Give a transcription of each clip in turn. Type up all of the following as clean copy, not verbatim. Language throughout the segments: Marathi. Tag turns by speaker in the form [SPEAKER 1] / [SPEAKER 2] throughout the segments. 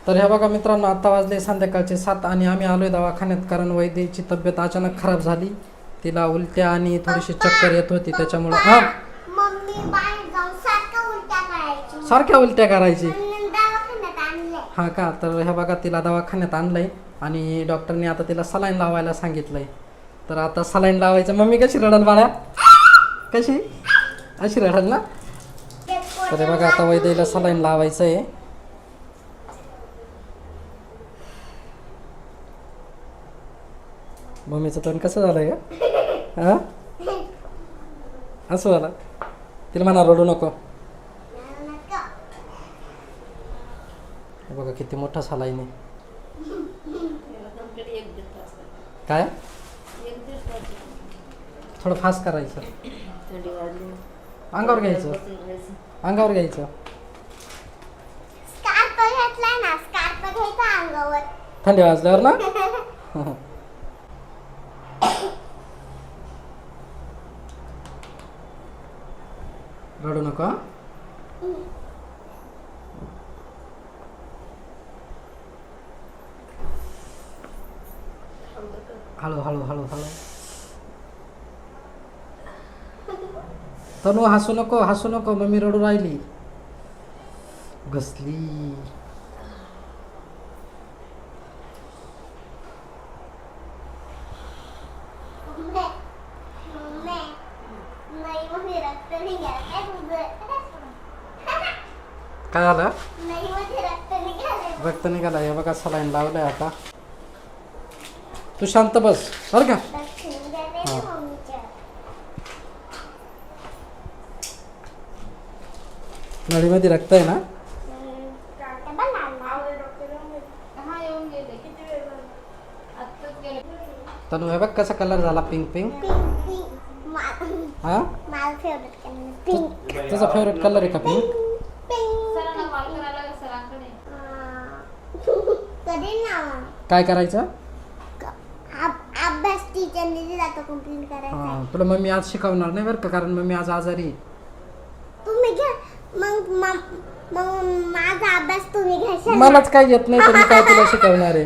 [SPEAKER 1] तर हे बघा मित्रांनो, आता वाजले संध्याकाळचे 7 आणि आम्ही आलोय दवाखान्यात, कारण वैद्यची तब्येत अचानक खराब झाली. तिला उलट्या आणि थोडीशी चक्कर येत होती, त्याच्यामुळं
[SPEAKER 2] मम्मी बाहेर जाऊन
[SPEAKER 1] सारख्या उलट्या करायची.
[SPEAKER 2] दवाखान्यात आणलंय.
[SPEAKER 1] हा का? तर हे बघा, तिला दवाखान्यात आणलंय आणि डॉक्टरने आता तिला सलाईन लावायला सांगितलंय. तर आता सलाईन लावायचं. मम्मी कशी रडल बाळा? कशी अशी रडल ना? तर हे बघा, आता वैद्यला सलाईन लावायचं आहे. मम्मीचं तोंड कसं झालंय का? हा, असं झालं. तिला म्हणा रडू नको. बघा किती मोठा सलाईन आहे. काय थोडं फास्ट करायचं. अंगावर घ्यायचं, अंगावर घ्यायचं.
[SPEAKER 2] स्कार्फ घेतलाय ना, स्कार्फ घ्यायचा अंगावर.
[SPEAKER 1] थंडी वाजल्यावर ना. रडू नको. हळू हळू हळू हळू. तनू हसू नको, हसू नको. मम्मी रडू राहिली. घसली. काय झालं? रक्त निघालं. हे बघा सलाईन लावलंय आता. तू शांत बस बरं का. नळीमध्ये रक्त आहे ना? तनु हे बघ कसा कलर झाला, पिंक पिंक. हा, तुझा फेवरेट कलर आहे का पिंक? काय करायचं?
[SPEAKER 2] अभ्यास टीचरने दिला तो कंप्लीट करायचा.
[SPEAKER 1] तुला मम्मी आज शिकवणार नाही बरं का, कारण मम्मी आज आजारी आहे.
[SPEAKER 2] तुम्ही घ्या मग माझा अभ्यास तुम्ही घ्या.
[SPEAKER 1] मलाच काय येत नाही, तर मी काय तुला शिकवणार आहे?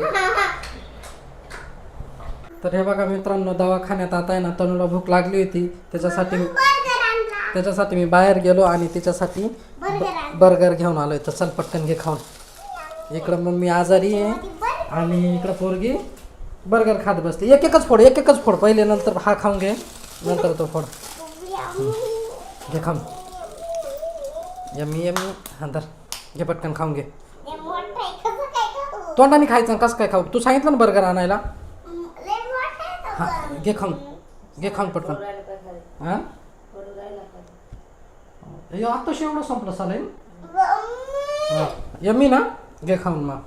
[SPEAKER 1] तर हे बघा मित्रांनो, दवाखान्यात आता आहे ना, तनुला भूक लागली होती. त्याच्यासाठी मी बाहेर गेलो आणि तिच्यासाठी बर्गर घेऊन आलोय. तर चल पटकन घे खाऊन. इकडं मम्मी आजारी आहे आणि इकडं पोरगी बर्गर खात बसली. एक एकच फोड, एक एकच फोड पहिले, नंतर हा खाऊन घे, नंतर तो फोड. घे खाऊन. Yummy yummy. हा धर, घे पटकन खाऊन घे. तोंडाने खायचं. कसं काय खाऊ? तू सांगितलं ना बर्गर आणायला. हा घे खाऊन, घे खाऊन पटकन. हा आताशी एवढं संपलं सलाईन. यम्मी ना, घे खाऊन मग.